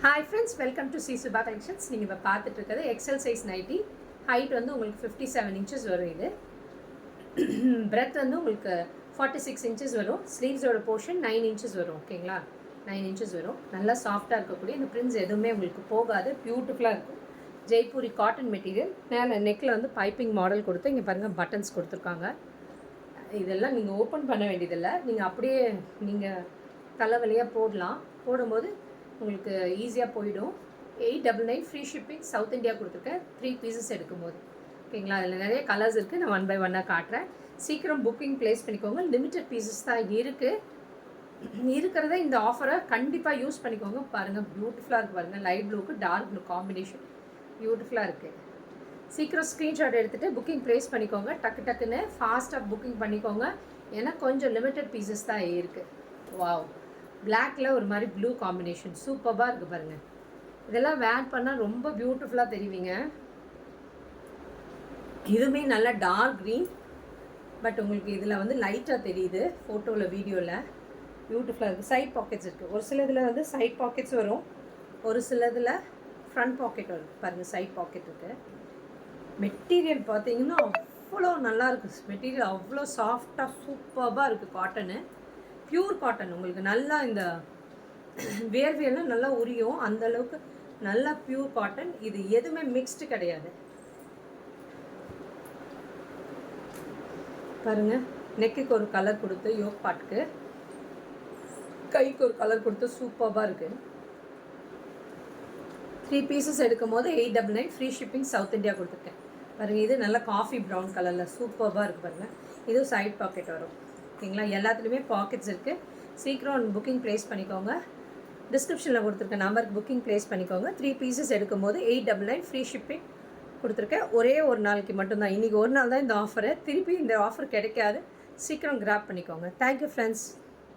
Hi friends, welcome to C Subha collections. நீங்கள் இப்போ பார்த்துட்டு இருக்கிறது எக்ஸல் சைஸ் நைட்டி. ஹைட் வந்து உங்களுக்கு 57 இன்ச்சஸ் வரும். இது பிரெத் வந்து உங்களுக்கு 46 இன்ச்சஸ் வரும். ஸ்லீவ்ஸோட போர்ஷன் 9 இன்ச்சஸ் வரும். ஓகேங்களா, 9 இன்ச்சஸ் வரும். நல்லா சாஃப்டாக இருக்கக்கூடிய இந்த பிரிண்ட்ஸ் எதுவுமே உங்களுக்கு போகாது. பியூட்டிஃபுல்லாக இருக்கும். Jaipuri cotton material. மேலே நெக்கில் வந்து பைப்பிங் மாடல் கொடுத்து இங்கே பாருங்கள் பட்டன்ஸ் கொடுத்துருக்காங்க. இதெல்லாம் நீங்கள் ஓப்பன் பண்ண வேண்டியதில்லை. நீங்கள் அப்படியே நீங்கள் தலைவலியாக போடலாம். போடும்போது உங்களுக்கு ஈஸியாக போயிடும். 899 ஃப்ரீ ஷிப்பிங். சவுத் இந்தியா கொடுத்துருக்கேன் 3 பீசஸ் எடுக்கும்போது. ஓகேங்களா, அதில் நிறைய கலர்ஸ் இருக்குது. நான் 1 by 1 காட்டுறேன். சீக்கிரம் புக்கிங் ப்ளேஸ் பண்ணிக்கோங்க. லிமிட்டட் பீசஸ் தான் இருக்கிறத இந்த ஆஃபரை கண்டிப்பாக யூஸ் பண்ணிக்கோங்க. பாருங்கள், பியூட்டிஃபுல்லாக இருக்குது. பாருங்கள், லைட் ப்ளூக்கு டார்க் ப்ளூ காம்பினேஷன் பியூட்டிஃபுல்லாக இருக்குது. சீக்கிரம் ஸ்க்ரீன்ஷாட் எடுத்துகிட்டு புக்கிங் ப்ளேஸ் பண்ணிக்கோங்க. டக்குன்னு ஃபாஸ்ட்டாக புக்கிங் பண்ணிக்கோங்க. ஏன்னா கொஞ்சம் லிமிட்டட் பீசஸ் தான் இருக்குது. வாவ், பிளாக்ல ஒரு மாதிரி ப்ளூ காம்பினேஷன் சூப்பராக இருக்குது பாருங்கள். இதெல்லாம் வேர் பண்ணால் ரொம்ப பியூட்டிஃபுல்லாக தெரிவிங்க. இதுவுமே நல்லா டார்க் க்ரீன், பட் உங்களுக்கு இதில் வந்து லைட்டாக தெரியுது ஃபோட்டோவில், வீடியோவில். பியூட்டிஃபுல்லாக இருக்குது. சைட் பாக்கெட்ஸ் இருக்குது. ஒரு சில இதில் வந்து சைட் பாக்கெட்ஸ் வரும், ஒரு சில இதில் ஃப்ரண்ட் பாக்கெட் வரும். பாருங்கள், சைட் பாக்கெட் இருக்குது. மெட்டீரியல் பார்த்தீங்கன்னா அவ்வளோ நல்லாயிருக்கு. மெட்டீரியல் அவ்வளோ சாஃப்டாக சூப்பராக இருக்குது. Cotton pure cotton. உங்களுக்கு நல்லா இந்த வேர்வையெல்லாம் நல்லா உரியும். அந்தளவுக்கு நல்லா பியூர் காட்டன். இது எதுவுமே மிக்ஸ்டு கிடையாது. பாருங்கள், நெக்குக்கு ஒரு கலர் கொடுத்து, யோக் பாட்டுக்கு கைக்கு ஒரு கலர் கொடுத்து சூப்பராக இருக்குது. 3 பீசஸ் எடுக்கும் போது 899 ஃப்ரீ ஷிப்பிங். சவுத் இந்தியா கொடுத்துருக்கேன். பாருங்கள், இது நல்லா காஃபி ப்ரௌன் கலரில் சூப்பராக இருக்குது. பாருங்கள், இதுவும் சைட் பாக்கெட் வரும். ஓகேங்களா, எல்லாத்துலேயுமே பாக்கெட்ஸ் இருக்குது. சீக்கிரம் புக்கிங் ப்ளேஸ் பண்ணிக்கோங்க. டிஸ்கிரிப்ஷனில் கொடுத்துருக்க நம்பருக்கு புக்கிங் ப்ளேஸ் பண்ணிக்கோங்க. 3 பீசஸ் எடுக்கும்போது 899 ஃப்ரீ ஷிப்பிங் கொடுத்துருக்கேன். ஒரே ஒரு நாளைக்கு மட்டும்தான். இன்றைக்கி ஒரு நாள் தான் இந்த ஆஃபரு. திருப்பி இந்த ஆஃபர் கிடைக்காது. சீக்கிரம் கிராப் பண்ணிக்கோங்க. Thank you friends.